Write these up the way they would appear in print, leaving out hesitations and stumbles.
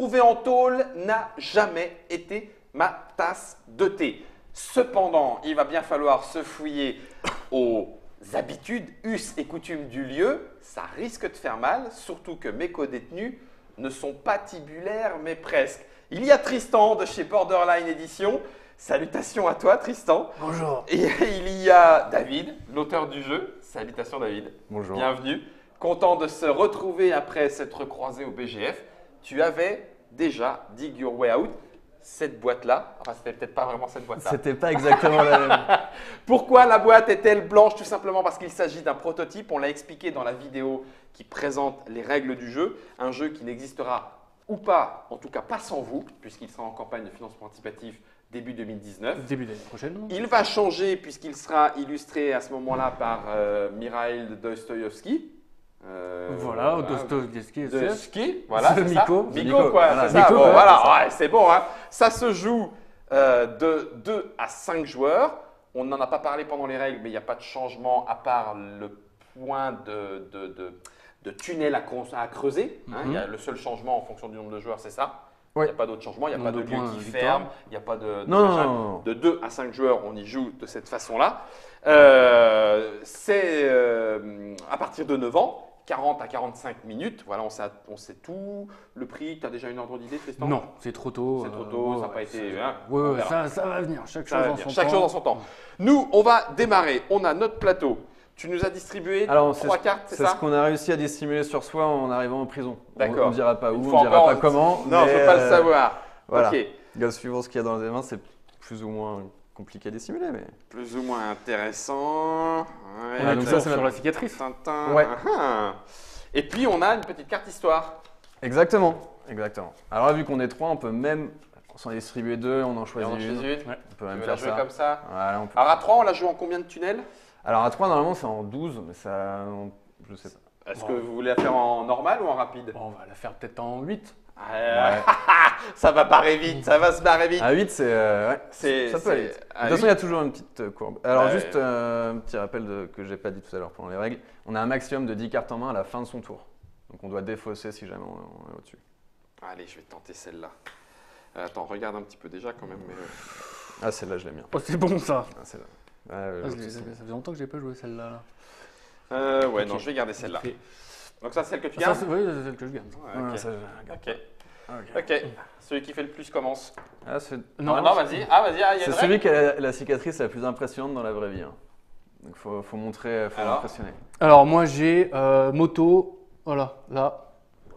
retrouver en tôle n'a jamais été ma tasse de thé. Cependant, il va bien falloir se fouiller aux habitudes, us et coutumes du lieu. Ça risque de faire mal, surtout que mes co-détenus ne sont pas tibulaires, mais presque. Il y a Tristan de chez Borderline Edition. Salutations à toi, Tristan. Bonjour. Et il y a David, l'auteur du jeu. Salutations, David. Bonjour. Bienvenue. Content de se retrouver après s'être croisé au BGF. Tu avais déjà Dig Your Way Out, cette boîte-là. Enfin, c'était peut-être pas vraiment cette boîte-là. C'était pas exactement la même. Pourquoi la boîte est-elle blanche? Tout simplement parce qu'il s'agit d'un prototype. On l'a expliqué dans la vidéo qui présente les règles du jeu. Un jeu qui n'existera ou pas, en tout cas pas sans vous, puisqu'il sera en campagne de financement participatif début 2019. Début d'année prochaine. Il va changer puisqu'il sera illustré à ce moment-là par Mikhail Dostoïevski. Voilà, Dostoïevski, voilà, c'est ça. Miko. Miko, quoi, Voilà, c'est ça. Miko, Bon, ouais, voilà, c'est ça. ouais, c'est bon. Hein. Ça se joue de 2 à 5 joueurs. On n'en a pas parlé pendant les règles, mais il n'y a pas de changement à part le point de tunnel à creuser. Hein. Il y a le seul changement en fonction du nombre de joueurs, c'est ça. Il Ouais. n'y a pas d'autre changement, il n'y a pas de Nombre de lieu points, qui victoire. ferme, il n'y a pas de Non, machin. non. De 2 à 5 joueurs, on y joue de cette façon-là. C'est à partir de 9 ans, 40 à 45 minutes. Voilà, on sait tout. Le prix, tu as déjà une ordre d'idée, Tristan? Non, c'est trop tôt. C'est trop tôt, ça n'a pas été. Hein, Ouais, on ouais, verra. ça va venir. Chaque Ça chose va en venir. son Chaque temps. chose en son temps. Nous, on va démarrer. On a notre plateau. Tu nous as distribué Alors, 3 cartes, c'est c'est ça? ce qu'on a réussi à dissimuler sur soi en arrivant en prison. D'accord. On ne dira pas Il où, faut on ne dira encore- pas comment. Non, je ne mais, veux pas le savoir. Voilà. Ok. Suivant ce qu'il y a dans les mains, c'est plus ou moins compliqué à dissimuler. Mais... Plus ou moins intéressant. Ouais, On est donc toujours ça, c'est sur la- la cicatrice. Tintin. Ouais. Et puis, on a une petite carte histoire. Exactement. Alors là, vu qu'on est 3, on peut même s'en distribuer 2, on en Et choisit on en une. choisit une. Ouais. On peut Tu même veux la faire jouer ça. comme ça? Voilà, on peut. Alors, à 3, on la joue en combien de tunnels? Alors à 3, normalement, c'est en 12, mais ça. Je sais pas. Est-ce Bon. que vous voulez la faire en normal ou en rapide? Bon, on va la faire peut-être en 8. Ouais. Ça va barrer vite, ça va se barrer vite. À 8, c'est. Ouais. Ça peut aller vite. De toute façon, il y a toujours une petite courbe. Alors, Ouais. juste un petit rappel que je n'ai pas dit tout à l'heure pendant les règles. On a un maximum de 10 cartes en main à la fin de son tour. Donc, on doit défausser si jamais on est au-dessus. Allez, je vais tenter celle-là. Attends, regarde un petit peu déjà quand même. Ah, celle-là, je l'aime bien. Oh, c'est bon ça. Ah, celle-là. Ah, ça fait longtemps que j'ai pas joué celle-là. Ouais, Ok. non, je vais garder celle-là. Ok. Donc ça, c'est celle que tu Ça, gardes? oui, c'est celle que je gagne. Ouais, ok. ça, Ok. ok. Ok. Celui qui fait le plus commence. Ah, c'est Non, Ah, non, vas-y. Ah, vas-y, il y a c'est une celui règle. qui a la cicatrice la plus impressionnante dans la vraie vie. Hein. Donc, faut montrer, faut Alors impressionner. Alors, moi j'ai moto. Voilà, là.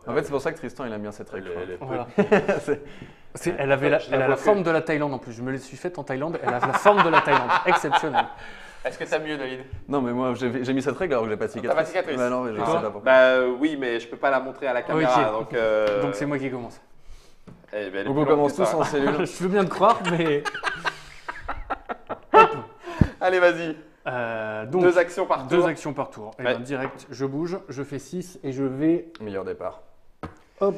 En fait, c'est pour ça que Tristan, il aime bien cette règle. je crois. Voilà. C'est- Elle avait Je la elle a vois la plus. forme de la Thaïlande en plus. Je me l'ai suis faite en Thaïlande. Elle a la forme de la Thaïlande. Exceptionnel. Est-ce que t'as mieux, David? Non, mais moi, j'ai mis cette règle alors que j'ai pas de cicatrice. T'as pas de cicatrice? Bah non, mais je Ah. sais pas pourquoi. Bah oui, mais je peux pas la montrer à la caméra. Ok. Donc, Donc c'est moi qui commence. eh ben, elle est Donc, plus on longue commence que ça. tous en cellule. Je veux bien te croire, mais. Allez, vas-y. Donc, 2 actions par tour. 2 actions par tour. Et Ouais. ben, direct, je bouge, je fais 6 et je vais, Meilleur départ. hop,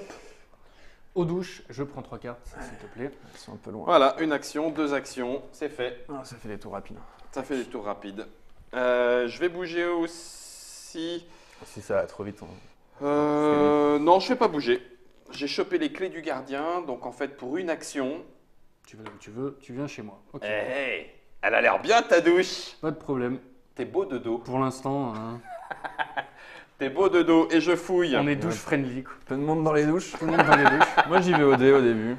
aux douches. Je prends 3 cartes, s'il te plaît. Ils sont un peu loin. Voilà, 1 action, 2 actions, c'est fait. Ah, ça fait des tours rapides. Ça fait des tours rapides. Je vais bouger aussi. Si ça va trop vite, Non, je vais pas bouger. J'ai chopé les clés du gardien, donc en fait pour une action. Tu viens chez moi. Ok. Hey, elle a l'air bien ta douche. Pas de problème. T'es beau de dos. Pour l'instant, hein, T'es beau de dos et je fouille. on est douche friendly. Quoi. peu de monde dans les douches. Tout le monde dans les douches. Moi, j'y vais au dé au début.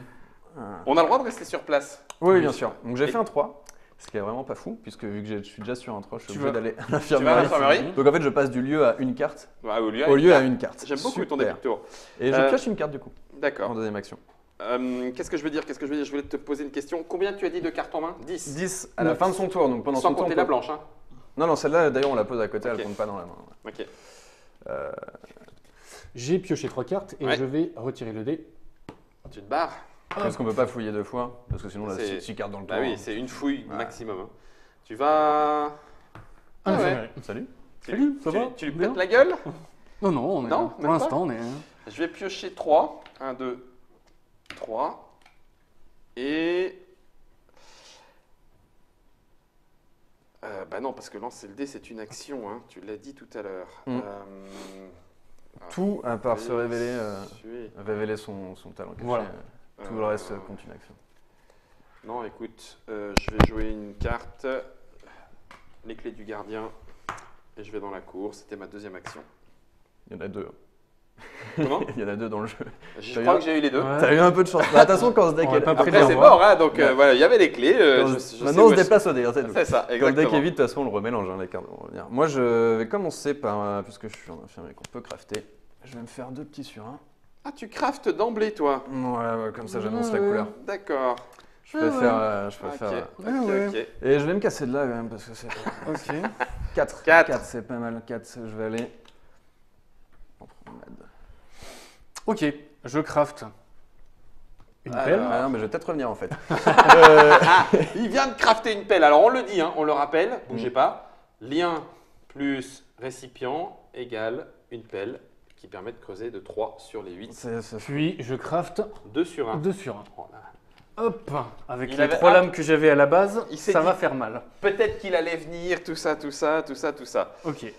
On a le droit de rester sur place. Oui, bien sûr. Donc, j'ai Et- fait un 3, ce qui est vraiment pas fou, puisque vu que je suis déjà sur un 3, je suis Tu obligé vas- d'aller à Tu vas à l'infirmerie. l'infirmerie? Donc, en fait, je passe du lieu à une carte Ouais, au lieu, au lieu à une carte. J'aime beaucoup ton Super. début de tour. Et je pioche une carte du coup, en D'accord. deuxième action. Qu'est-ce que je veux dire? Je voulais te poser une question. Combien tu as dit de cartes en main? 10. 10 à la fin de son tour, donc pendant Sans son tour. compter on la peut- blanche. Hein. Non, celle-là, d'ailleurs, on la pose à côté, Ok. elle compte pas dans la main. Ok. J'ai pioché 3 cartes et Ouais. je vais retirer le dé. Tu te barres? Parce qu'on peut pas fouiller 2 fois, parce que sinon, on a C'est- 6 cartes dans le tour. Bah oui, c'est une fouille maximum. Hein. Tu vas. Ah ouais. Salut. Salut, ça va Tu lui Bien pètes la gueule? Non, non, on est Non, pour même pas l'instant, on est. Je vais piocher 3. 1, 2, 3. Et. Bah non, parce que lancer le dé, c'est une action. Hein. Tu l'as dit tout à l'heure. tout à part se révéler, Suis. révéler son talent caché. Voilà. Tout le reste compte une action. Non, écoute, je vais jouer une carte, les clés du gardien, et je vais dans la cour. C'était ma deuxième action. Il y en a deux. Comment? Il y en a deux dans le jeu. Je crois que j'ai eu les deux. Ouais. T'as eu un peu de chance. Bah, attention, quand ce deck On va est... pas pris Après, le c'est revoir. mort, hein, donc voilà, il y avait les clés. Maintenant, on se déplace au dé, c'est tout. C'est ça, Quand le deck exactement. est vide, de toute façon, on le remélange, hein, les cartes vont revenir. Moi, je vais commencer par, puisque je suis en infirmier qu'on peut crafter, je vais me faire 2 petits surins. Ah, tu craftes d'emblée, toi? Ouais, comme ça, j'annonce la couleur. D'accord. Je préfère... Ok, ouais. ok. Et je vais me casser de là, quand même, parce que c'est... Ok. 4. Quatre. 4, c'est pas mal. 4, je vais aller... en promenade. Ok, je craft une Alors. pelle. Ah non, mais je vais peut-être revenir, en fait. Il vient de crafter une pelle. Alors, on le dit, hein, on le rappelle, bougez pas. Lien plus récipient égale une pelle qui permet de creuser de 3 sur les 8. C'est Puis je craft 2 sur 1. 2 sur 1. Hop, avec Il les avait 3 hâte. lames que j'avais à la base, Il s'est ça dit- va faire mal. Peut-être qu'il allait venir, tout ça. Ok.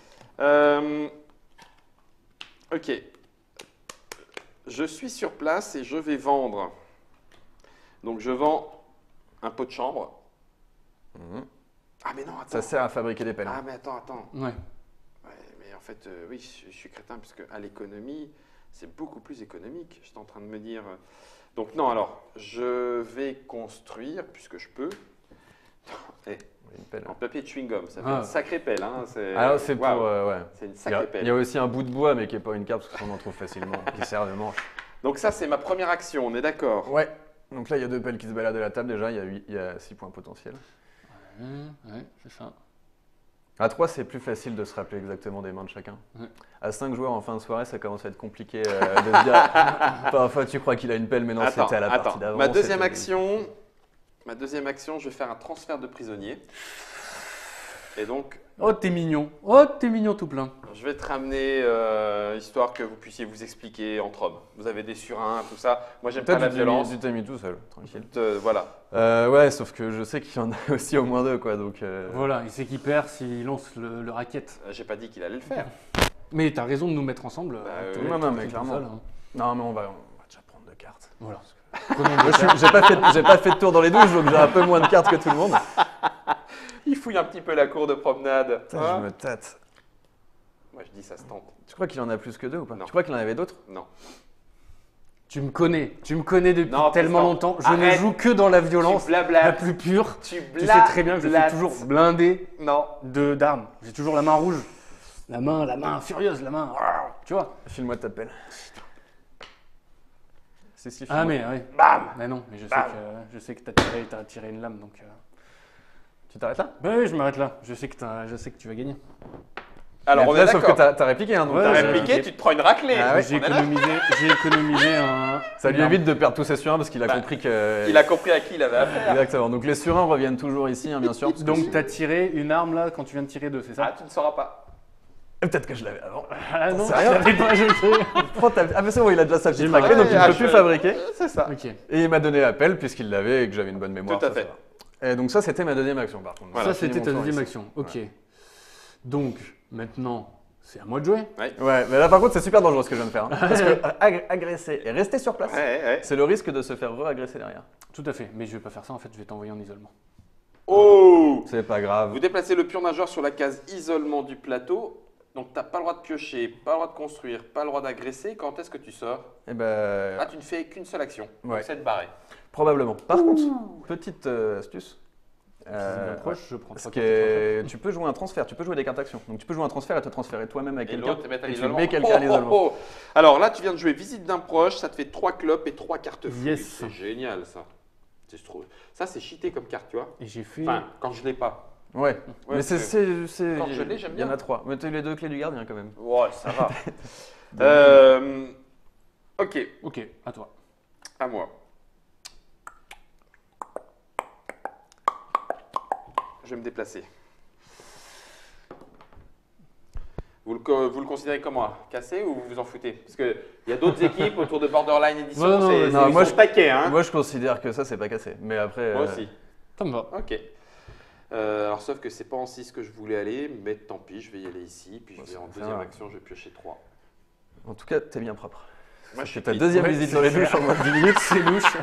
Ok. Je suis sur place et je vais vendre. Donc je vends un pot de chambre. Mhm. Ah mais non, attends. Ça sert à fabriquer des pelles. Ah mais attends. Ouais. Ouais, mais en fait, oui, je suis crétin puisque à l'économie, c'est beaucoup plus économique. J'étais en train de me dire. Donc non, alors, je vais construire puisque je peux. Eh, Une pelle. en papier de chewing-gum, ça fait Ah. une sacrée pelle. Hein, Alors, c'est pour... waouh, ouais. c'est une Il y, sacrée a, pelle. il y a aussi un bout de bois, mais qui n'est pas une carte, parce qu'on en trouve facilement, qui sert de manche. Donc ça, c'est ma première action, on est d'accord? Ouais. Donc là, il y a 2 pelles qui se baladent à la table déjà, il y a 6 points potentiels. Ouais, c'est ça. À 3, c'est plus facile de se rappeler exactement des mains de chacun. Ouais. À 5 joueurs en fin de soirée, ça commence à être compliqué de se dire. Parfois, tu crois qu'il a une pelle, mais non, c'était à la partie d'avant. Ma deuxième c'était- action, je vais faire un transfert de prisonnier. Et donc, Oh, t'es mignon. Oh, t'es mignon tout plein. je vais te ramener, histoire que vous puissiez vous expliquer entre hommes. Vous avez des surins, tout ça. Moi, j'aime pas Toi, la violence. tu t'es mis tout seul, tranquille. Voilà. Ouais, sauf que je sais qu'il y en a aussi au moins 2, quoi. Donc, Voilà, il sait qu'il perd s'il lance le racket. J'ai pas dit qu'il allait le faire. Mais t'as raison de nous mettre ensemble. oui. Non, mais tout clairement. seul, hein. Non, mais on va déjà prendre 2 cartes. Voilà. Moi, j'ai pas fait de tour dans les douches, donc j'ai un peu moins de cartes que tout le monde. Il fouille un petit peu la cour de promenade. Putain, Hein? je me tâte. Moi, je dis ça se tente. Tu crois qu'il en a plus que 2 ou pas? Non. Tu crois qu'il en avait d'autres? Non. Tu me connais depuis Non, tellement Tristan, longtemps. Je ne arrête. joue que dans la violence Tu blablates. la plus pure. Tu Tu sais très bien que je suis blablates. toujours blindé Non. d'armes. J'ai toujours la main rouge. La main furieuse, la main. Tu vois? File-moi ta pelle. Si, Ah, file-moi. mais ouais. Bam. Mais non, mais Bam. je sais que t'as tiré une lame donc. Tu t'arrêtes là? Bah oui, je m'arrête là. Je sais que tu vas gagner. Alors, Mais on après, est sauf que d'accord. t'as répliqué, hein, donc Ouais, T'as j'ai répliqué, répliqué. tu te prends une raclée. Ah ouais. J'ai économisé un. ça lui une arme. évite de perdre tous ses surins parce qu'il a Bah, compris que. Il a compris à qui il avait affaire. Exactement. Donc les surins reviennent toujours ici, hein, bien sûr. parce que Donc si- t'as tiré une arme là quand tu viens de tirer 2, c'est Ah, ça? tu ne sauras pas. Peut-être que je l'avais avant. Ah non, sais rien. je savais pas, je sais. Prends ta- Ah, mais c'est bon, il a déjà sa petite J'ai raclée, marqué. donc il ne Ah, peut plus je- fabriquer. C'est ça. Ok. Et il m'a donné l'appel puisqu'il l'avait et que j'avais une bonne mémoire. Tout à ça, fait. ça va. Et donc ça, c'était ma deuxième action par contre. Voilà, Ça, c'était Fini ta mon tour deuxième ici. action. Ok. Donc, maintenant, c'est à moi de jouer. Ouais, mais là par contre, c'est super dangereux ce que je viens de faire. hein. Parce que agresser et rester sur place, Ouais. c'est le risque de se faire re-agresser derrière. Tout à fait. Mais je vais pas faire ça, en fait, je vais t'envoyer en isolement. Oh! C'est pas grave. Vous déplacez le pion nageur sur la case isolement du plateau. Donc, tu n'as pas le droit de piocher, pas le droit de construire, pas le droit d'agresser. Quand est-ce que tu sors? Eh ben, Ah, tu ne fais qu'une seule action. Ouais. Donc, c'est de barrer. probablement. Par contre, petite astuce. Si je m'approche, je prends Ce trois qui cartes de est- tu peux jouer un transfert, tu peux jouer des cartes actions. Donc tu peux jouer un transfert et te transférer toi-même à Et quelqu'un. l'autre, te mettre à Et tu l'isolement. mets quelqu'un à l'isolement. Alors là, tu viens de jouer visite d'un proche. Ça te fait 3 clopes et 3 cartes fouilles. Yes. C'est génial, ça. Ça, c'est cheaté comme carte, tu vois. Et j'ai fait. Enfin, quand je l'ai pas. Ouais. Ouais, Mais c'est. quand je l'ai, j'aime Il y en bien. a 3. Mais tu as eu les 2 clés du gardien quand même. Ouais, ça va. Ok, Ok, à toi. à moi. Je vais me déplacer. Vous le considérez comment? Cassé ou vous vous en foutez? Parce qu'il y a d'autres équipes autour de Borderline Edition. Ouais, non, c'est, non, ils moi, sont je- taqués, hein. Moi je considère que ça c'est pas cassé. Mais après. Moi aussi. Ça me va. Ok. Alors, sauf que c'est pas en 6 que je voulais aller, mais tant pis, je vais y aller ici. Puis Bon, je vais ça en va deuxième faire. action, je vais piocher 3. En tout cas, t'es bien propre. Moi, je suis C'est ta clean. deuxième Ouais, visite c'est dans les clair. douches en moins de 10 minutes. C'est louche.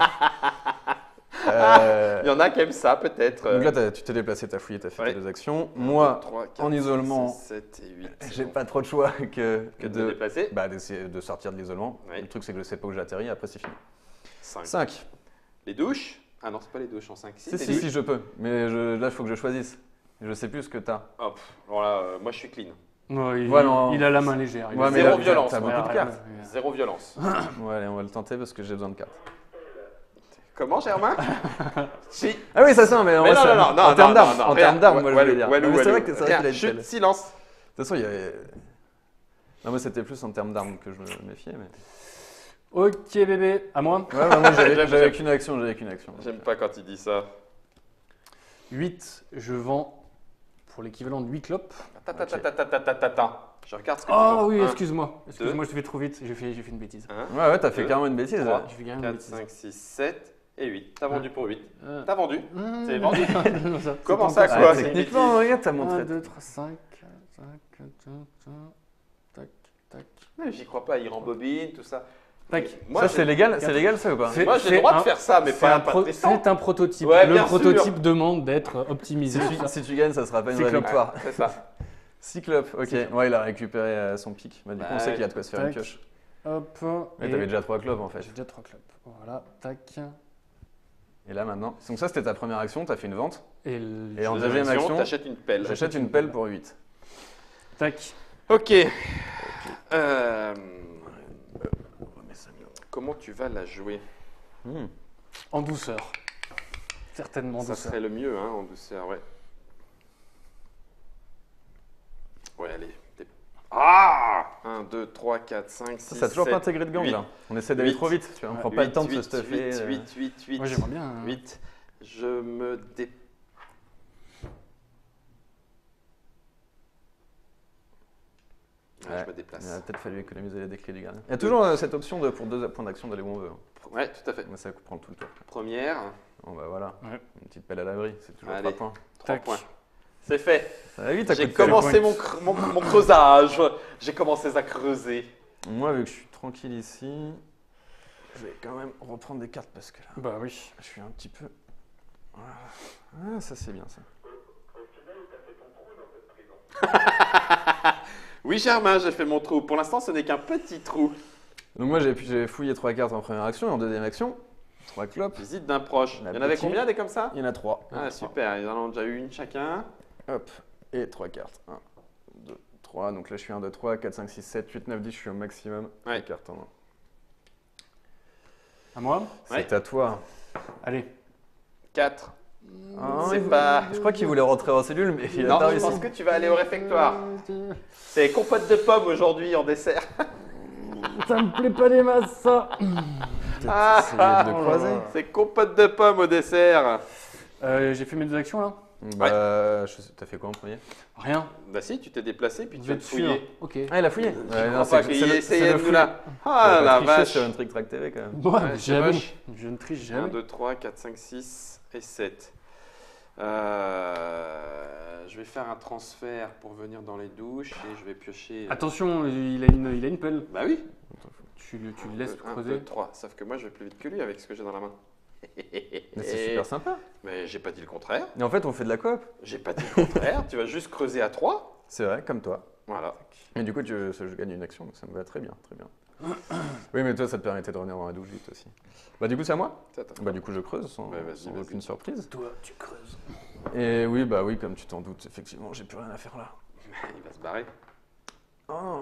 Il y en a qui aiment ça, peut-être. Donc là, tu t'es déplacé, t'as fouillé, t'as fait Ouais. tes 2 actions. Moi, 3, 4, en isolement, 7 et 8. j'ai pas trop de choix que de me déplacer. d'essayer de sortir de l'isolement. Ouais. Le truc, c'est que je sais pas où j'atterris, après c'est fini. 5. 5. Les douches? Ah non, c'est pas les douches en 5. Si, je peux. Mais là, il faut que je choisisse. Je sais plus ce que t'as. Hop, bon là, moi je suis clean. Non, il, Ouais, non. il a la main légère. il Ouais, a- mais Zéro là, violence, t'as moi. beaucoup de cartes. Zéro violence. Ouais, allez, on va le tenter parce que j'ai besoin de cartes. Comment, Germain? Si. Ah oui, ça sent, mais en Mais vrai, non, en termes d'armes, non, en rien. termes d'armes, moi je voulais dire. Walou, Non, mais c'est Walou. vrai que c'est vrai Rien, qu'il a une chut, pelle. silence. De toute façon, il y avait. Non, moi c'était plus en termes d'armes que je me méfiais. Mais... Ok, bébé, à moi. Ouais, bah, moi J'aime- j'avais qu'une action, J'aime pas quand il dit ça. 8, je vends pour l'équivalent de 8 clopes. Attends. Je regarde ce que tu Ah vends. oui, Un, excuse-moi. Excuse-moi, je t'ai fait trop vite. J'ai fait une bêtise. Ouais, t'as fait Deux, carrément une bêtise. trois. J'ai fait carrément une 4, bêtise. 5, 6, 7 et 8. T'as vendu pour 8. Euh, T'as vendu. euh, C'est vendu. non, ça- Comment c'est ça, pas quoi? Ah, c'est une techniquement, regarde, t'as 1, montré. 2, 3, 5, tac, tac. Mais j'y crois pas, il rembobine, tout ça. Tac. Moi, Ça, j'ai- c'est légal ça ou pas C'est- Moi, j'ai le droit de faire ça, mais c'est pas un pas descendre. C'est un prototype. Ouais, Le bien prototype sûr. demande d'être optimisé. Si tu gagnes, ça sera pas une vraie Cyclope. victoire. C'est ça. Cyclope, ok. Cyclope. Ouais, il a récupéré son pic. Bah, du coup, on Bah, sait qu'il y a de quoi se faire une tac. pioche. Hop. Ouais, et- t'avais déjà 3 clopes en fait. J'ai déjà 3 clopes. Voilà, tac. Et là maintenant. Donc ça, c'était ta première action, t'as fait une vente. Et, Et en deuxième action, t'achètes une pelle. j'achète une pelle pour 8. tac. Ok. Comment tu vas la jouer? En douceur. Certainement en Ça douceur. serait le mieux, hein, en douceur, ouais. Ouais, allez. Ah 1, 2, 3, 4, 5, 6, Ça a toujours 7, pas intégré de gang 8, là. On essaie d'aller 8, trop vite. Tu vois, on prend pas le temps de se stuffer. 8. Moi j'aimerais bien. 8. Je me dé... Ah, Ouais. je me déplace. Il a peut-être fallu économiser les clés du gardien. Il y a toujours cette option de pour 2 points d'action d'aller où on veut. Ouais, tout à fait. Moi, ça prend tout le tour. Première, Bon bah voilà. Ouais. Une petite pelle à l'abri, c'est toujours Allez. 3 points. 3 Tac. points. C'est fait. Ça va vite à J'ai coup de pelle. commencé mon creusage. J'ai commencé à creuser. Moi, vu que je suis tranquille ici, je vais quand même reprendre des cartes parce que là, Bah oui. je suis un petit peu. Voilà. Ah, ça c'est bien ça. Oui, Germain, j'ai fait mon trou. Pour l'instant, ce n'est qu'un petit trou. Donc moi, j'ai fouillé 3 cartes en première action et en deuxième action, 3 clopes. Visite d'un proche. La Il y en avait petite. combien des comme ça? Il y en a 3. Ah, super. Ils en ont déjà eu une chacun. Hop, et 3 cartes. 1, 2, 3. Donc là, je suis 1, 2, 3, 4, 5, 6, 7, 8, 9, 10. Je suis au maximum. Ouais. 3 cartes en main. À moi. Ouais. C'est à toi. Allez. 4. Ah, C'est il- pas- Je crois qu'il voulait rentrer en cellule, mais il a Non, pas je réussi. pense que tu vas aller au réfectoire. C'est compote de pommes aujourd'hui en dessert. Ça me plaît pas les masses ça. Ah, Essayer de oh croiser. là là. C'est compote de pommes au dessert. J'ai fait mes 2 actions là. Bah, t'as fait quoi en premier? Rien. Bah si, tu t'es déplacé puis tu Vous as être sûr. fouillé. Ok. Ah, il a fouillé. Je crois pas qu'il essayait de nous flou. la... Ah la vache. sur une Trick Track TV quand même. Bon, Ouais, c'est jamais. moche. Je ne triche 1, jamais. 2, 3, 4, 5, 6 et 7. Je vais faire un transfert pour venir dans les douches et je vais piocher... Attention, il a une pelle. Bah oui. Tu le laisses 1, creuser. 2, 3. Sauf que moi je vais plus vite que lui avec ce que j'ai dans la main. Mais c'est super sympa. Mais j'ai pas dit le contraire. Et en fait, on fait de la coop. J'ai pas dit le contraire. Tu vas juste creuser à 3. C'est vrai, comme toi. Voilà. Et du coup, je gagne une action, donc ça me va très bien, très bien. Oui, mais toi, ça te permettait de revenir dans la douche vite aussi. Bah, du coup, c'est à moi. C'est à toi. Bah, du coup, je creuse sans, Ouais, vas-y, sans vas-y. aucune surprise. Toi, tu creuses. Et oui, bah oui, comme tu t'en doutes, effectivement, j'ai plus rien à faire là. Il va se barrer. Oh,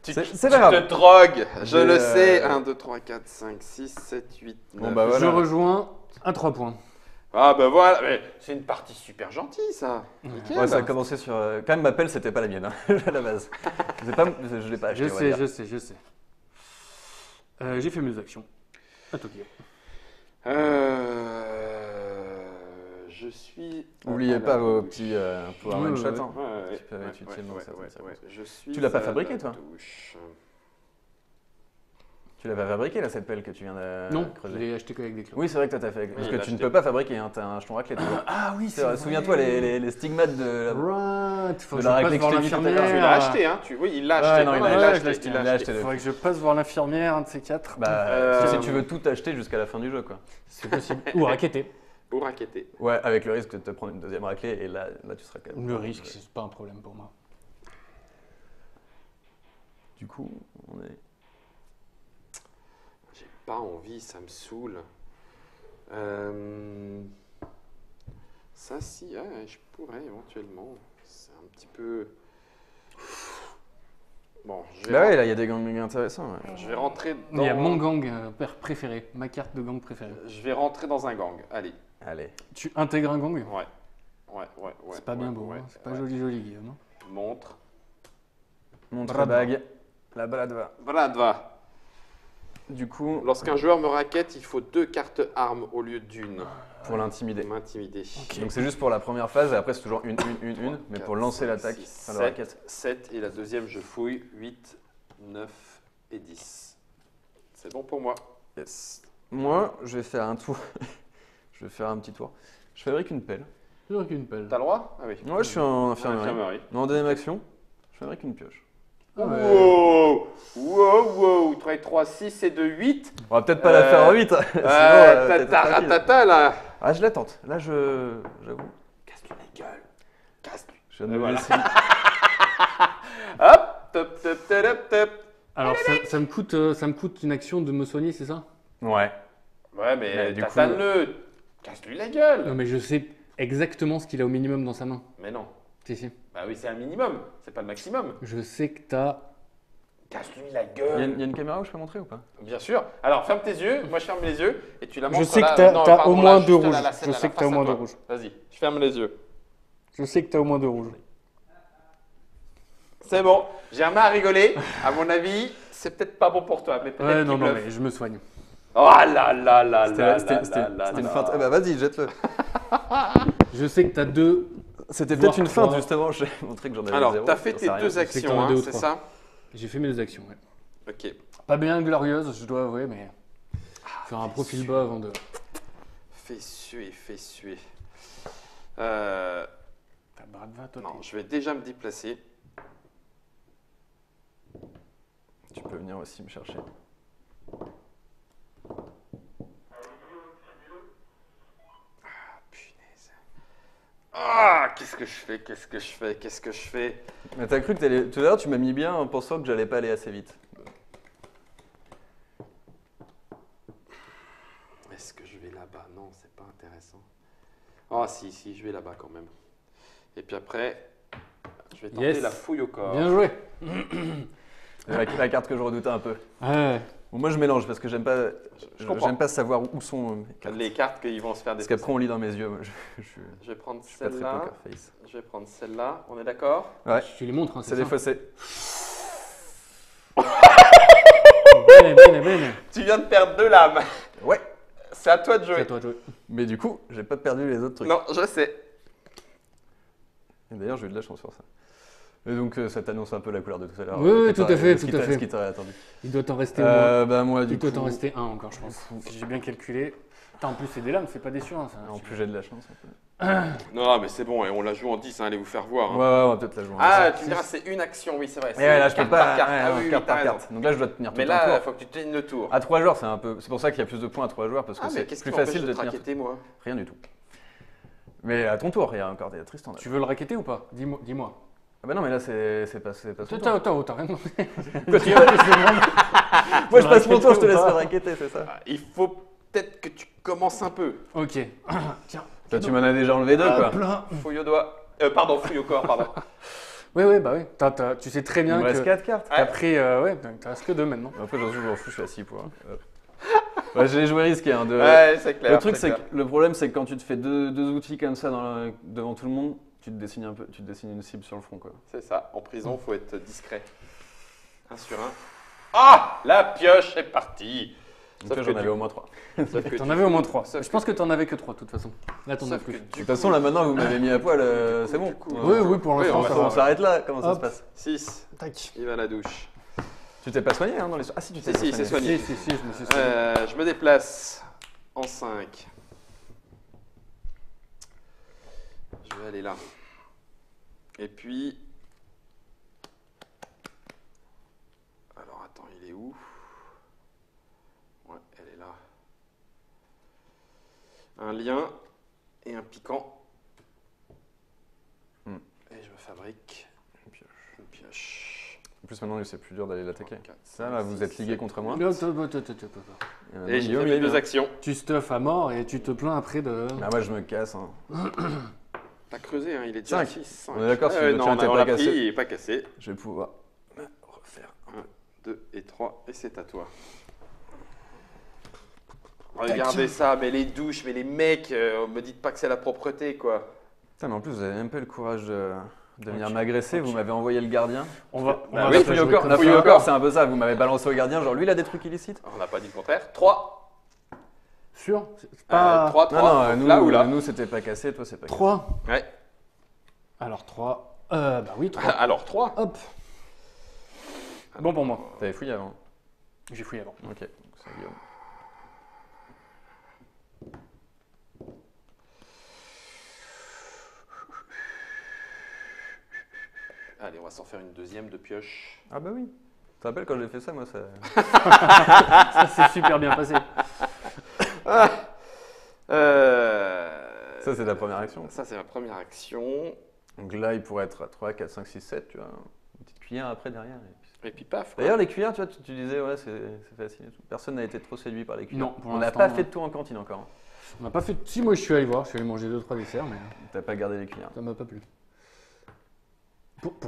Tu C'est pas grave. te drogues, je Mais, le sais. 1, 2, 3, 4, 5, 6, 7, 8, 9. Bon, bah, voilà. Je rejoins à 3 points. Ah bah voilà, mais c'est une partie super gentille ça. Nickel. Ouais, ça a commencé sur. Quand même, ma pelle, c'était pas la mienne, hein, à la base. Je l'ai pas acheté. Je on va sais, dire. je sais. J'ai fait mes actions. À Tokyo. Je suis. N'oubliez à pas la vos douche. petits power Ouais, one shot. ouais. hein. Ouais, Qui peuvent être utilement dans certaines circonstances. Je suis Tu l'as pas à fabriqué, la toi? douche. Tu l'as pas fabriqué là, cette pelle que tu viens de Non, je creuser? l'ai acheté qu'avec des clous. Oui, c'est vrai que toi t'as fait. Parce il que l'a tu ne acheté. peux pas fabriquer, hein, t'as un jeton raclé toujours. Ah oui, C'est vrai, souviens-toi les stigmates de la. Right, faut De que la je passe raclée que voir je t'ai dit tout à l'heure. l'infirmière. Tu l'as acheté, hein Oui, il l'a Ouais, acheté. non, il Non, l'a il l'a acheté, acheté. il l'a acheté. Faudrait que je passe voir l'infirmière, un de ces quatre. Bah, si tu veux tout acheter jusqu'à la fin du jeu, quoi. C'est possible. Ou raqueter. Ou raqueter. Ouais, avec le risque de te prendre une deuxième raclée, et là tu seras quand même. Le risque, c'est pas un problème pour moi. Du coup, on est. J'ai pas envie, ça me saoule. Ça, si, je pourrais éventuellement. C'est un petit peu. Bon, Bah ouais, là il y a des gangs intéressants. Ouais. je vais rentrer Il y a dans. mon gang préféré, ma carte de gang préférée. Je vais rentrer dans un gang. Allez. Allez. Tu intègres un gang? Ouais. C'est pas bien beau, ouais, hein. C'est pas ouais. joli, Guillaume. Hein. Montre. Montre Bravo. bague. La balade va. Bradva. Du coup, Lorsqu'un joueur me raquette, il faut 2 cartes armes au lieu d'une. pour l'intimider. M'intimider. Donc c'est juste pour la première phase, et après c'est toujours une. Mais pour lancer 4, l'attaque, 6, enfin, le racket. 7 et la deuxième, je fouille. 8, 9 et 10. C'est bon pour moi. Yes. Moi, je vais faire un tour. Je vais faire un petit tour. Je fabrique une pelle. J'ai avec une pelle. T'as le droit? Ah oui. Moi, je suis en infirmerie. Infirmerie. En deuxième action, je fabrique une pioche. Ah ouais. Wow. 3 et 3, 6 et 2, 8. On va peut-être pas la faire en 8. Tata là. Ah, je la tente. Là, j'avoue. Casse-lui la gueule. Casse-lui. Je viens de Et me voilà. laisser. Hop, top. Alors, ça me coûte une action de me soigner, c'est ça? Ouais. Ouais, Mais mais du coup- tatane-le. Casse-lui la Non, gueule. mais je sais exactement ce qu'il a au minimum dans sa main. Mais non. Si. Bah oui, c'est un minimum. C'est pas le maximum. Je sais que t'as. Casse-lui la Il y, a gueule. il y a une caméra où je peux montrer ou pas? Bien sûr. Alors, ferme tes yeux. Moi, je ferme les yeux. Et tu la montres Je sais là. que t'as Non, t'as pardon, au moins là, 2 juste là, rouges. là, celle-là, Je sais là, que t'as au face à moins 2 toi. rouges. Vas-y, je ferme les yeux. Je sais que t'as au moins 2 rouges. C'est bon. J'ai un main à rigoler. À mon avis, c'est peut-être pas bon pour toi. Mais peut-être Ouais, qu'il non, bluffe. mais je me soigne. Oh là là là C'était là c'était- là c'était- là c'était une là. feinte. Ah bah vas-y, jette-le. Je sais que t'as 2. C'était Voire peut-être une feinte trois. justement. J'ai montré que j'en avais Alors, zéro. t'as fait J'en tes sais rien. 2 sais que t'en actions, as deux ou c'est trois. ça? J'ai fait mes 2 actions, ouais. Ok. Pas bien glorieuse, je dois avouer, mais. Faire un profil bas avant de. Fais suer. T'as Bradva, toi. Non, je vais déjà me déplacer. Tu peux venir aussi me chercher. Punaise. Ah, qu'est-ce que je fais? Mais t'as cru que t'allais. Tout à l'heure, tu m'as mis bien en pensant que j'allais pas aller assez vite. Est-ce que je vais là-bas? Non, c'est pas intéressant. Ah si, je vais là-bas quand même. Et puis après, je vais tenter Yes. la fouille au corps. Bien joué. C'est la carte que je redoutais un peu. Ouais. Bon, moi, je mélange parce que j'aime pas. Je comprends. J'aime pas savoir où sont mes cartes. Les cartes qu'ils vont se faire Parce défausser. qu'après, on lit dans mes yeux. Moi, je Je vais prendre suis pas très celle-là. poker face. Je vais prendre celle-là. On est d'accord? Ouais, Tu les montres, hein, c'est c'est des ça. fossés. Bene. Tu viens de perdre 2 lames. Ouais. C'est à toi de C'est à jouer. toi de jouer. Mais du coup, j'ai pas perdu les autres trucs. Non, je sais. Et d'ailleurs, j'ai eu de la chance sur ça. Et donc, ça t'annonce un peu la couleur de tout à l'heure. Oui, oui, Que tout à t'aurais- fait, ce qui tout à t'a- fait. Ce qui t'aurait attendu. Il doit t'en rester au moins. Bah, moi, du Il doit coup. t'en rester un encore, je pense. Si j'ai bien calculé. Putain, en plus, c'est des lames, c'est pas des suins. Ça. En plus, j'ai de la chance un peu. Non, mais c'est bon, et on la joue en 10, allez vous faire voir. Ouais, ouais, on va peut-être la jouer. en Ah, dix. tu me diras, c'est une action, oui, c'est vrai. Et ouais, là, je peux carte pas. par carte. ouais, Ah non, oui, carte t'as par raison. carte. Donc là, je dois tenir tout Mais un là, tour. il faut que tu tiennes le tour. À 3 joueurs, c'est un peu. C'est pour ça qu'il y a plus de points à 3 joueurs parce que Ah, mais c'est qu'est-ce plus qui m'empêche facile de te tenir. raqueter, moi? Rien du tout. Mais à ton tour, il y a encore des Tristan. Là. Tu veux le raqueter ou pas? Dis-moi. Ah bah non, mais là, c'est pas son tour. T'as rien demandé. Quoi, tu veux Moi, je passe mon tour, je te laisse me raqueter, c'est ça. Ah, il faut peut-être que tu commences un peu. Ok. Tiens. Toi, tu m'en as déjà enlevé 2, quoi. Hop là. Fouille au doigt. Pardon, fouille au corps, pardon. Oui, bah oui. Tu sais très Il bien me reste que 4 cartes. t'as pris. Ouais, t'en restes que 2 maintenant. Après, j'en fous, je suis à 6 points. Ouais, j'ai joué risqué. Hein, Ouais, c'est clair. le truc, c'est clair. que le problème, c'est que quand tu te fais deux outils comme ça devant tout le monde, tu te dessines une cible sur le front, quoi. C'est ça. En prison, faut être discret. 1 sur 1. Ah, la pioche est partie. Donc Sauf là, que j'en avais du- au moins 3. Sauf que T'en du avais au coup- moins 3. sauf Je pense que t'en avais que 3 de toute façon. Là, t'en as Sauf plus. que De du toute façon, là, maintenant, vous m'avez mis à poil, c'est bon. coup, Oui, pour Oui, l'instant, on ça va On va. s'arrête là, comment ça Hop. se passe? 6. Tac. Il va à la douche. Tu t'es pas soigné hein, dans les... Ah si, tu t'es Si, pas c'est soigné. soigné. Si, je me suis soigné. Je me déplace en 5. Je vais aller là. Et puis... Alors attends, il est où? Ouais, elle est là. Un lien et un piquant. Et je me fabrique une pioche. En plus maintenant c'est plus dur d'aller l'attaquer. 4, Ça va, vous êtes ligués contre moi. Et j'ai fait mes 2 actions. Tu stuffes à mort et tu te plains après de... Ah ouais, je me casse. Hein. T'as creusé, hein, il est déjà 5. 6. On est d'accord, si le non, tien on t'es a pas pris, cassé. il n'est pas cassé. Je vais pouvoir refaire. 1, 2 et 3, et c'est à toi. Regardez ça, mais les douches, mais les mecs, me dites pas que c'est la propreté, quoi. Putain, mais en plus, vous avez même pas le courage de venir m'agresser. Vous m'avez envoyé le gardien. On va Bah La oui, fouille jouer au corps, comme la ça. fouille au corps, c'est un peu ça. Vous m'avez balancé au gardien, genre lui, il a des trucs illicites. On n'a pas dit le contraire. 3. Sûr? C'est pas... 3, 3. Non, non, donc là ou là. nous, c'était pas cassé, toi, c'est pas cassé. 3. Ouais. Alors 3. Bah oui, 3. Alors 3. Hop. Bon pour moi. T'avais fouillé avant. J'ai fouillé avant. Ok, donc c'est Guillaume. Allez, on va s'en faire une deuxième de pioche. Ah bah oui. Tu te rappelles quand j'ai fait ça, moi, ça... Ça s'est super bien passé. Ça, c'est ta première action. Ça, c'est ma première action. Donc là, il pourrait être à 3, 4, 5, 6, 7, tu vois. Une petite cuillère après, derrière. Et puis... Et puis paf. quoi. D'ailleurs, les cuillères, tu vois, tu disais, ouais, c'est facile et tout. Personne n'a été trop séduit par les cuillères. Non, pour on n'a l'instant, pas non. fait de tour en cantine encore. Hein. On n'a pas fait... Si, moi je suis allé voir, je suis allé manger 2-3 desserts, mais T'as pas gardé les cuillères. ça m'a pas plu.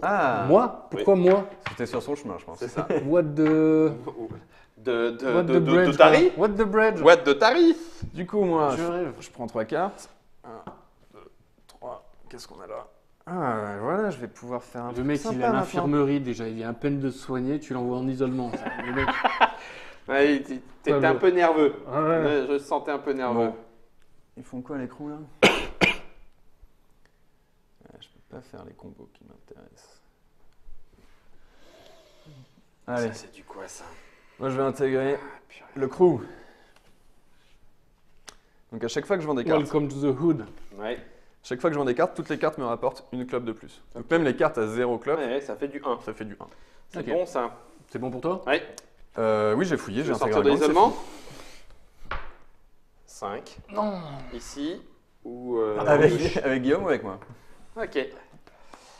Ah. Moi? Pourquoi moi? C'était sur son chemin, je pense. C'est ça. What the... De bread, Tari. quoi. What the bread? What de Tari. Du coup, moi, Je rêve. je prends 3 cartes. 1, 2, 3. Qu'est-ce qu'on a là? Ah, voilà, je vais pouvoir faire un Le truc mec, il sympa est à maintenant. l'infirmerie déjà, il vient à peine de se soigner, tu l'envoies en isolement. Ça. Le mec... Ouais, t'étais Ouais, un mais- peu nerveux. Ah ouais. Ouais, je le sentais un peu nerveux. Bon. Ils font quoi, l'écrou, là? Je peux pas faire les combos qui m'intéressent. Allez, Ça, c'est du quoi, ça? moi, je vais intégrer Ah, purée. le crew. Donc, à chaque fois que je vends des cartes, Welcome to the hood. Ouais. chaque fois que je vends des cartes, toutes les cartes me rapportent une club de plus. Donc, même les cartes à 0 club, Ouais, ça fait du 1. ça fait du 1. C'est Ok. bon, ça. C'est bon pour toi? Ouais. Oui, j'ai fouillé, Je j'ai vais intégré sortir de un gang, c'est l'isolement. fini. 5. Non. Ici. Ou. Avec Guillaume ou avec moi? Ok.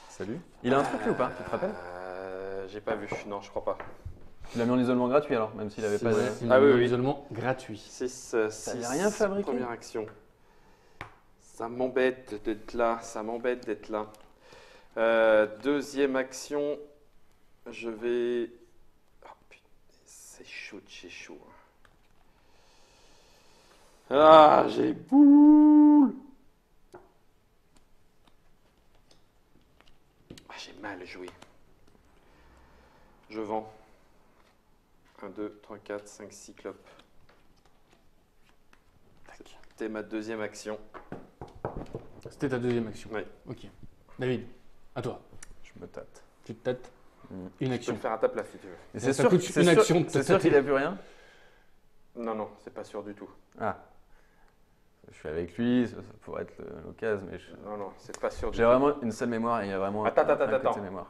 Salut. Il a un truc, lui, ou pas? Tu te rappelles? J'ai pas vu. Non, je crois pas. Tu l'as mis en isolement gratuit, alors, même s'il avait pas... C'est Ah oui, un oui. isolement gratuit. 6. T'avais rien fabriqué? Première action. Ça m'embête d'être là. Ça m'embête d'être là. Deuxième action. Je vais. Oh putain, c'est chaud de chez chaud. Ah, j'ai boule. Ah, j'ai mal joué. Je vends. 1, 2, 3, 4, 5, 6 clopes. C'était ma deuxième action. C'était ta deuxième action. Ouais. Ok. David, à toi. Je me tâte. Tu te tâtes. Mm. Une Tu peux action. le faire à ta place si tu veux. Et Ça coûte une action de C'est te sûr tâter. qu'il a plus rien? Non, non, c'est pas sûr du tout. Ah. Je suis avec lui, ça pourrait être l'occasion, mais Non, non, c'est pas sûr du j'ai tout. vraiment une seule mémoire et il y a vraiment Attends, un côté attends. mémoire.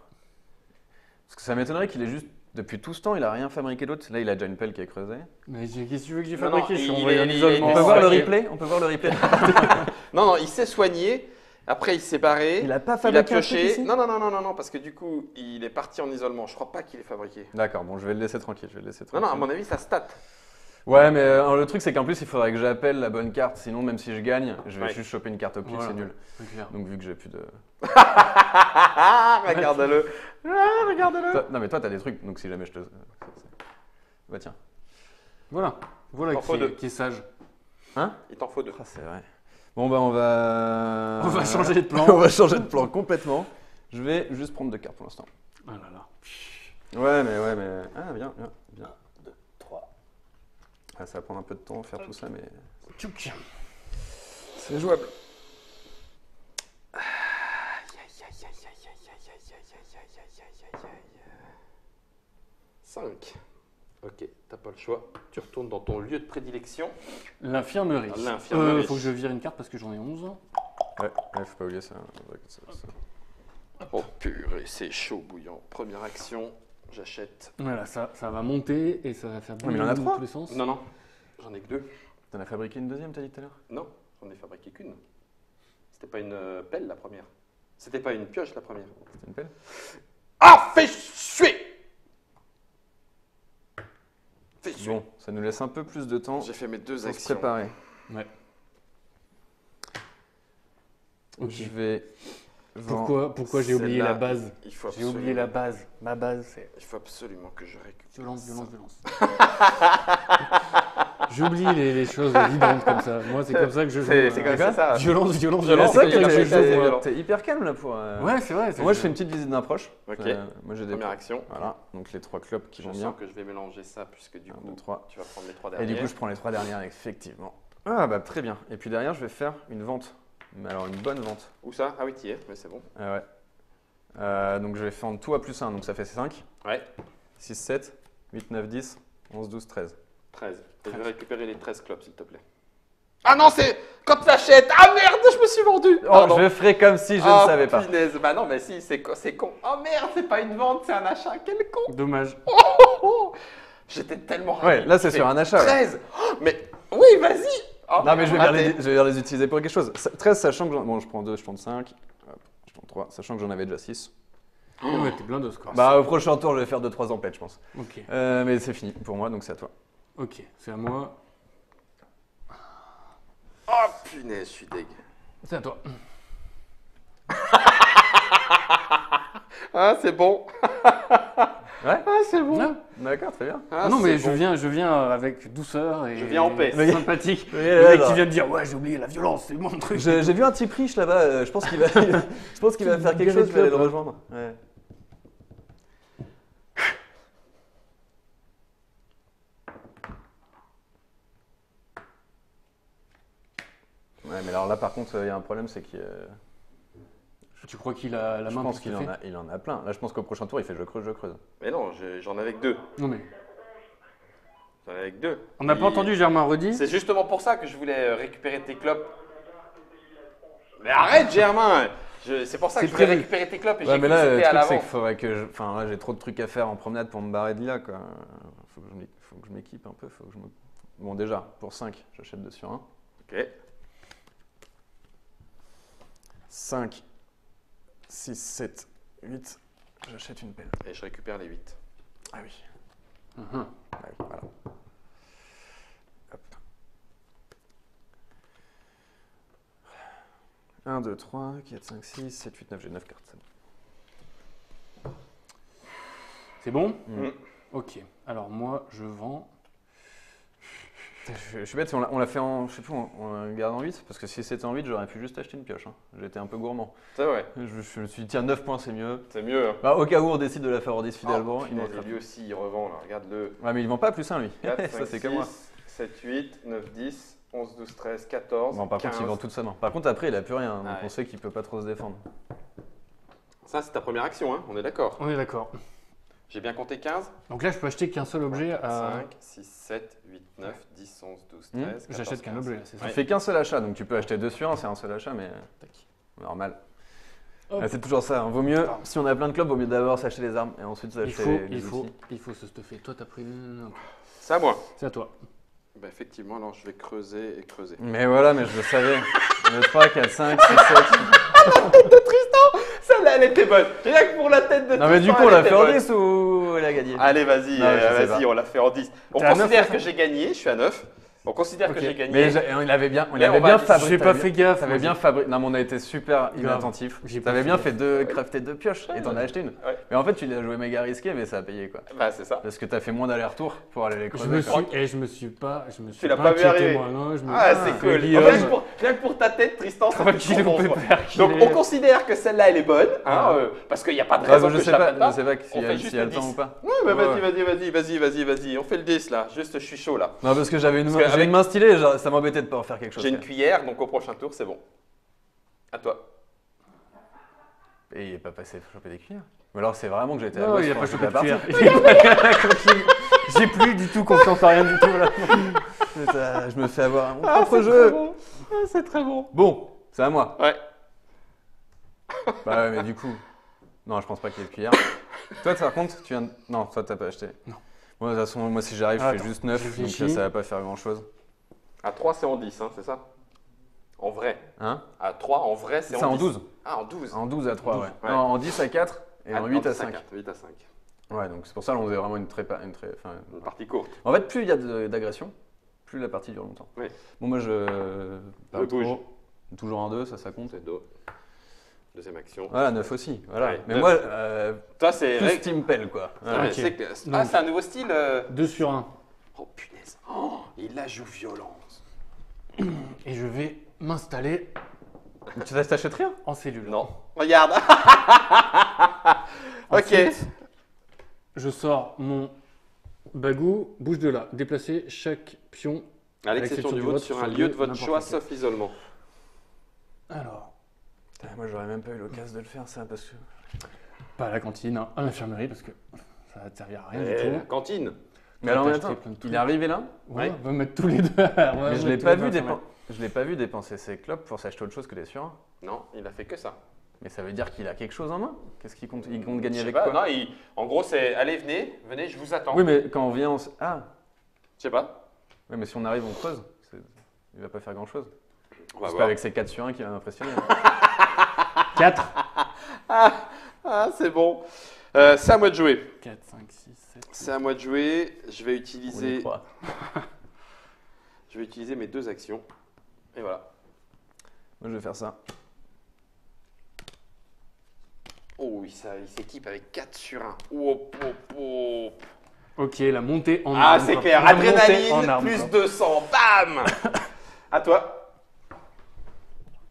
Parce que ça m'étonnerait qu'il ait juste, depuis tout ce temps, il a rien fabriqué d'autre. Là, il a déjà une pelle qui est creusée. Mais qu'est-ce que tu veux que j'ai Non, fabriqué? non, Je suis il envoyé est- en il est- isolement. On il peut est- voir le ouais. replay? On peut voir le replay? Non, non, il s'est soigné. Après, il s'est barré. Il a pas Il a fabriqué un truc pioché. ici? Non, non, non, non, non, non, parce que du coup, il est parti en isolement. Je crois pas qu'il est fabriqué. D'accord, bon, je vais le laisser tranquille. Je vais le laisser Non, tranquille. non, à mon avis, ça stat. Ouais, mais le truc, c'est qu'en plus, il faudrait que j'appelle la bonne carte. Sinon, même si je gagne, je vais Ouais. juste choper une carte au pif, Voilà. c'est nul. C'est clair. Donc, vu que j'ai plus de. Regarde-le. Ah, regarde-le. Non, mais toi, t'as des trucs, donc si jamais je te. Bah, tiens. Voilà. Voilà T'en faut deux. qui est sage. Hein? Il t'en faut 2. Ah, c'est vrai. Bon, bah, on va. On va changer de plan. On va changer de plan complètement. Je vais juste prendre 2 cartes pour l'instant. Ah là là. Ouais, mais. Ah, bien, bien, bien. 2, 3. Ah, ça va prendre un peu de temps faire tout ça, mais. Tchouk. C'est jouable. 5. Ok, t'as pas le choix. Tu retournes dans ton lieu de prédilection. L'infirmerie. L'infirmerie. Faut que je vire une carte parce que j'en ai 11. Ouais, faut pas oublier ça. Oh purée, c'est chaud bouillant. Première action, j'achète. Voilà, ça va monter et ça va faire mais il en a dans 3. tous les sens. Non, non, j'en ai que 2. T'en as fabriqué une deuxième, t'as dit tout à l'heure? Non, j'en ai fabriqué qu'une. C'était pas une pelle la première. C'était pas une pioche la première. C'était une pelle? Ah, fais suer! Fais suer. Bon, ça nous laisse un peu plus de temps J'ai fait mes 2 pour se actions. préparer. Ouais. Ok. Je vais... Pourquoi j'ai oublié Celle-là, la base? Il faut J'ai oublié la base. Ma base, c'est Il faut absolument que je récupère. violence, ça. violence, violence. J'oublie les choses évidentes comme ça. Moi, c'est comme ça que je joue. C'est comme ça. Violence, violence, Violence, violence. C'est vrai C'est comme ça que je c'est joue, moi. violent. T'es hyper calme là pour... Ouais, c'est vrai. Moi, je fais une petite visite d'approche. Ok. Moi, j'ai des... Première action. Voilà, donc les 3 clopes qui Je vont sens bien. que je vais mélanger ça puisque du 1, coup, 2, 3. tu vas prendre les 3 Et dernières. du coup, je prends les 3 dernières, effectivement. Ah bah très bien. Et puis derrière, je vais faire une vente. Mais alors une bonne vente. Où ça? Ah oui, t'y es, mais c'est bon. Ah ouais. Donc je vais faire tout à plus 1, donc ça fait 5. Ouais, 6, 7, 8, 9, 10, 11, 12, 13. 13. Et je vais récupérer les 13 clopes, s'il te plaît. Ah non, c'est quand tu achètes. Ah merde, je me suis vendu. Oh, je ferai comme si je ne savais pas. Punaise. Bah non, mais si, c'est con. Oh merde, c'est pas une vente, c'est un achat. Quel con. Dommage. J'étais tellement Ouais, rapide. là c'est Je sur fais un achat. Ouais. 13. Oh, mais oui, vas-y. Oh, Non mais je vais, bien raté. les utiliser pour quelque chose. 13 sachant que bon, je prends 2, je prends 5. Hop, je prends 3, sachant que j'en avais déjà 6. Ouais, t'es blindos, quoi. Bah au prochain tour, je vais faire 2-3 emplettes, je pense. Ok. Mais c'est fini pour moi, donc c'est à toi. Ok, c'est à moi. Oh punaise, je suis deg. C'est à toi. Ah, c'est bon. Ouais. Ah, c'est bon. Ah, D'accord, très bien. Ah, non, mais c'est bon. je viens avec douceur et. Je viens en paix. Sympathique. Oui, Le mec alors. qui vient de dire ouais, j'ai oublié la violence, c'est mon truc. J'ai vu un type riche là-bas, je pense qu'il va, je pense qu'il va faire quelque chose, je vais aller le rejoindre. Ouais. Ouais, mais alors là par contre, il y a un problème, c'est qu'il Tu crois qu'il a la je main pense pour qu'il se en faire a, il en a plein. Là, je pense qu'au prochain tour, il fait je creuse, je creuse. Mais non, j'en avais que 2. Non mais. J'en avais que 2. On n'a pas entendu Germain redit. C'est justement pour ça que je voulais récupérer tes clopes. Mais arrête, Germain. C'est pour ça que C'est je voulais prévu. récupérer tes clopes et Ouais, j'ai mais cru que là, le c'était à truc, c'est l'avant. qu'il faudrait que je... Enfin, là, j'ai trop de trucs à faire en promenade pour me barrer de là, quoi. Faut que je m'équipe un peu, faut que je me... Bon, déjà, pour 5, j'achète 2 sur 1. Ok. 5, 6, 7, 8, j'achète une pelle. Et je récupère les 8. Ah oui. Mhm. Ah oui, voilà. Hop. 1, 2, 3, 4, 5, 6, 7, 8, 9, j'ai 9 cartes. c'est bon. C'est bon Mm. Ok. Alors moi, je vends. Je suis bête, on l'a fait en, je sais plus, on garde en 8, parce que si c'était en 8, j'aurais pu juste acheter une pioche. Hein. J'étais un peu gourmand. C'est vrai. Je me suis dit, tiens, 9 points, c'est mieux. C'est mieux. Hein. Bah, au cas où on décide de la faire en 10 Oh, fidèlement, il punaise, manquera et lui aussi, il revend là. Regarde-le. Ouais, mais il vend pas plus 1, lui. 4, Ça, 5, c'est 6, que moi. 7, 8, 9, 10, 11, 12, 13, 14, Bon, par 15. contre, il vend toute sa main. Par contre, après, il a plus rien, donc Ah ouais. on sait qu'il peut pas trop se défendre. Ça, c'est ta première action, hein. On est d'accord. On est d'accord. J'ai bien compté 15. Donc là, je peux acheter qu'un seul objet à. 5, 6, 7, 8, 9, 10, 11, 12, Hmm. 13, 14, J'achète qu'un 15. objet, c'est ça. Tu fais qu'un seul achat, donc tu peux acheter 2 sur 1, c'est un seul achat, mais tac, normal. Hop. Ah, c'est toujours ça, hein. Vaut mieux, si on a plein de clubs, vaut mieux d'abord s'acheter les armes et ensuite s'acheter les outils. Il faut se stuffer. Toi, t'as pris. Non. C'est à moi. C'est à toi. Bah, effectivement, alors je vais creuser et creuser. Mais voilà, mais je le savais. 2, 3, 4, 5, 6, 7. Celle-là, elle était bonne. Rien que pour la tête de Non, mais du Tristan, coup, on elle l'a était fait en bonne. 10 ou elle a gagné? Allez, vas-y, Non, je sais vas-y, pas. on l'a fait en 10. On T'es à 9, considère c'est que ça j'ai gagné, je suis à 9. On considère que Ok. j'ai gagné. Mais il avait bien, Mais on va- bien fabriqué. J'ai pas fait gaffe. T'avais moi, bien fabriqué. Non, mais on a été super Grave. inattentifs. J'ai pas T'avais fait bien gaffe. fait crafter 2 pioches et t'en as acheté une. Ouais. Mais en fait, tu l'as joué méga risqué, mais ça a payé quoi. Bah, c'est ça. Parce que t'as fait moins d'allers-retour pour aller les Je creuser. me quoi. suis, je me suis pas l'as pas pas vu inquiété, arriver. moi. Non, je me... Ah, c'est cool. Guillaume. Rien que pour ta tête, Tristan, ça fait Tranquille, trop on bon, peut quoi. Donc, on considère que celle-là, elle est bonne, hein, parce qu'il n'y a pas de Ouais, raison bah, que je je sais la prenne pas pas. s'il On fait juste y a le le temps 10. ou pas. Ouais, bah, Ouais. vas-y. On fait le 10 là. Juste, je suis chaud là. Non, parce que j'avais Parce qu'avec- une main stylée, genre, ça m'embêtait de pas en faire quelque chose. J'ai une cuillère, donc au prochain tour, c'est bon. À toi. Et il est pas passé choper des cuillères. Ou alors c'est vraiment que j'étais à Non, gauche il a pendant pas toute chopé la de partie. cuillère. J'ai plus du tout confiance en rien du tout là. Putain, je me fais avoir à mon propre jeu. Bon. C'est très bon. Bon, c'est à moi. Ouais. Bah ouais, mais du coup, non, je pense pas qu'il y ait de cuillère. Toi, par contre, tu viens de... Non, toi, t'as pas acheté. Non. Moi, de toute façon, moi, si j'arrive, je fais Attends, juste 9, je donc réfléchis. ça va pas faire grand-chose. À 3, c'est en 10, hein, c'est ça? En vrai. Hein? À 3, en vrai, c'est C'est en 10. 12. Ah, en 12. En 12 à 3, 12, ouais. ouais. Non, en 10 à 4 et en 8 à 5. 8 à 5. Ouais, donc c'est pour ça qu'on faisait vraiment une Une partie courte. En fait, plus il y a d'agression, plus la partie dure longtemps. Oui. Bon, moi, je... Je bouge. Toujours un 2, ça compte. C'est Do. Deuxième action. Voilà, 9 aussi. Voilà. Ouais, Mais 9. moi, Toi, c'est. plus Team Pell, quoi. Voilà. Ouais, Ok. c'est que- Donc- Ah, c'est un nouveau style. 2 sur 1. Oh punaise. Oh, il la joue violence. Et je vais m'installer Tu t'achètes rien? en cellule. Non. Regarde. Ok. Ensuite, je sors mon bagou, bouge de là. Déplacer chaque pion. À l'exception du vote sur un lieu de votre n'importe choix, lequel. sauf l'isolement. Alors, Putain, moi, j'aurais même pas eu l'occasion de le faire, ça, parce que... pas à la cantine, hein, à l'infirmerie parce que ça va te servir à rien Et du la tout. cantine. Mais alors, T'as attends, acheté plein de il trucs. est arrivé là? Ouais, Ouais. on va mettre tous les deux. On va Mais je mettre l'ai tous pas les vu deux dépenser. ensemble. Je l'ai pas vu dépenser ses clopes pour s'acheter autre chose que des surins. Non, il a fait que ça. Mais ça veut dire qu'il a quelque chose en main. Qu'est-ce qu'il compte? Il compte Je gagner sais avec pas. quoi? Non, en gros, c'est allez, venez, je vous attends. Oui, mais quand on vient, ah, Je sais pas. oui, mais si on arrive, on creuse. Il va pas faire grand chose. On va C'est pas voir. avec ses 4 sur 1 qui va m'impressionner. 4. Ah, c'est bon. C'est à moi de jouer. 4, 5, 6, 7. C'est à moi de jouer. Je vais On est utiliser. 3. Je vais utiliser mes 2 actions. Et voilà. Moi, je vais faire ça. Oh, il s'équipe avec 4 sur 1. Oh, oh, oh. Ok, la montée en Ah, arme. c'est quoi. clair. La montée en Adrénaline, arme, plus quoi. 200. Bam. À toi.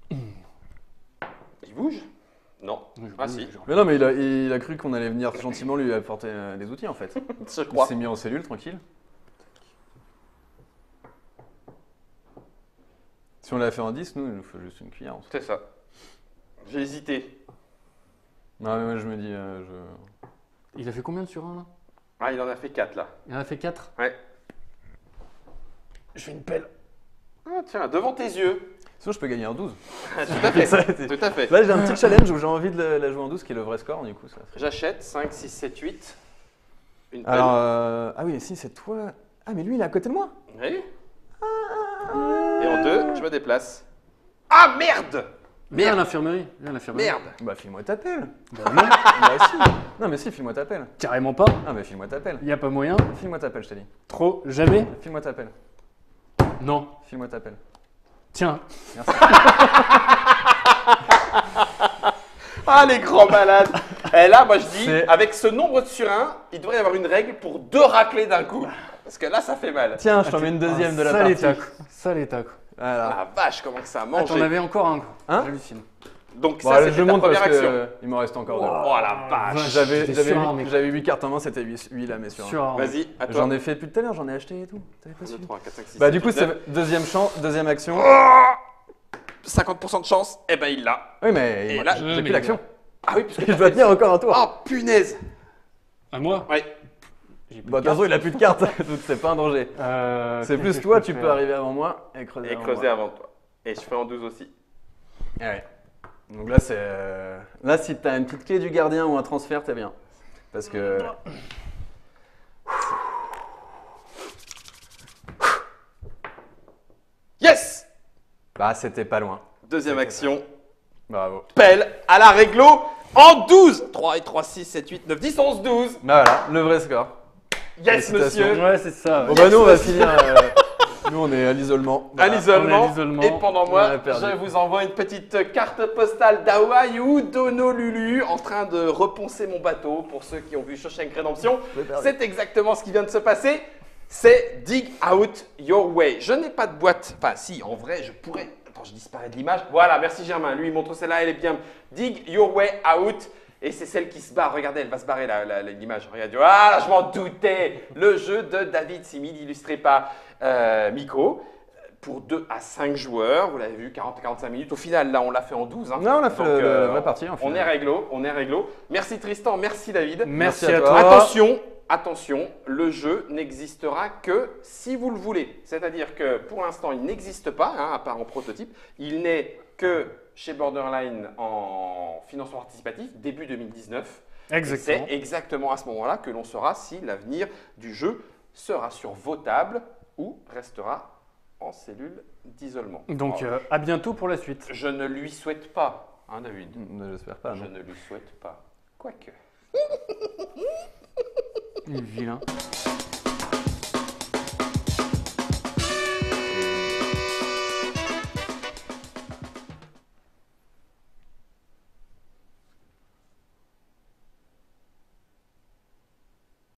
Il bouge? Non. Oui, je Ah, bouge, si. genre. Mais non, mais il a cru qu'on allait venir gentiment lui apporter des outils en fait. Je Il crois. s'est mis en cellule, tranquille. Si on l'a fait en 10, nous, il nous faut juste une cuillère. En fait. C'est ça. J'ai hésité. Non, mais moi, je me dis, Il a fait combien de sur 1 là? Ah, il en a fait 4 là. Il en a fait 4. Ouais. Je fais une pelle. Ah, tiens, devant tes yeux. sinon, je peux gagner en 12. Tout à fait. Ça, c'est- Tout à fait. Là, j'ai un petit challenge où j'ai envie de la jouer en 12, qui est le vrai score, du coup. Ça fait... J'achète 5, 6, 7, 8. Une pelle. Alors, ah oui, si, c'est toi. Ah, mais lui, il est à côté de moi. Oui. Et en 2, je me déplace. Ah, merde! Viens à l'infirmerie. Viens à l'infirmerie. Merde! Bah, file-moi ta pelle. Bah non, Bah, si. Non, mais si, file-moi ta pelle. carrément pas. Ah, mais file-moi ta pelle. Il n'y a pas moyen. File-moi ta pelle, je t'ai dit. Trop, jamais. File-moi ta pelle. Non. File-moi ta pelle. Tiens. Merci. Ah, les grands malades! Et là, moi je dis, C'est- avec ce nombre de sur 1, il devrait y avoir une règle pour 2 raclés d'un coup. Parce que là, ça fait mal. Tiens, je t'en mets une deuxième de la Ça partie. l'état, quoi. Ça l'état, quoi. Voilà. Ah, vache, comment que ça a Ah, mangé. t'en avais encore un, quoi. Hein J'hallucine. Donc, Bon, ça, allez, c'était je ta monte parce première action. que il m'en reste encore deux. Oh la vache! J'étais 8 cartes en main, c'était 8 là, mais sur un. Sur Vas-y, à toi. J'en ai fait plus tout à l'heure, j'en ai acheté et tout. T'avais pas 1, 2, suivi 3, 4, 5, 6, Bah, 7, du coup, 8, 9. c'est deuxième deuxième action. 50% de chance, eh ben il l'a. Oui, mais Et là, j'ai mais plus l'action. Ah oui, puisque Je dois tenir encore un tour. Oh punaise! À moi. Ouais. J'ai plus Bah, de toute façon, il a plus de cartes, donc c'est pas un danger. C'est qu'est-ce plus que toi, je tu peux faire arriver avant moi et creuser Et avant creuser moi. avant toi. Et je fais en 12 aussi. Ouais. Donc là, c'est. Là, si t'as une petite clé du gardien ou un transfert, t'es bien. Parce que. Yes! Bah, c'était pas loin. Deuxième action. Bravo. Pelle à la réglo en 12! 3 et 3, 6, 7, 8, 9, 10, 11, 12. Bah voilà, le vrai score. Yes, Félicitations. monsieur! Ouais, c'est ça. Bon, bah, nous, on va finir. Nous, on est à l'isolement. À l'isolement. on est à l'isolement. Et pendant On moi, a perdu. je vous envoie une petite carte postale d'Hawaï ou d'Honolulu en train de reponcer mon bateau. Pour ceux qui ont vu Shawshank Redemption, c'est exactement ce qui vient de se passer. C'est Dig Out Your Way. Je n'ai pas de boîte. Enfin, si, en vrai, je pourrais. Attends, je disparais de l'image. Voilà, merci Germain. Lui, il montre celle-là, elle est bien. Dig Your Way Out. Et c'est celle qui se barre. Regardez, elle va se barrer l'image. Regardez. Ah, je m'en doutais. Le jeu de David Simid, illustré par Miko. pour 2 à 5 joueurs. Vous l'avez vu, 40 à 45 minutes. Au final, là, on l'a fait en 12. Hein. Non, on a fait Donc, la vraie partie. On est réglo, on est réglo. Merci Tristan, merci David. Merci à à toi. toi. Attention, attention, le jeu n'existera que si vous le voulez. C'est-à-dire que pour l'instant, il n'existe pas, hein, à part en prototype. Il n'est que chez Borderline en financement participatif, début 2019. Exactement. C'est exactement à ce moment-là que l'on saura si l'avenir du jeu sera sur vos tables ou restera en cellule d'isolement. Donc, Alors, à bientôt pour la suite. je ne lui souhaite pas, hein, David. J'espère pas. Je Non. ne lui souhaite pas. Quoique. Il est vilain.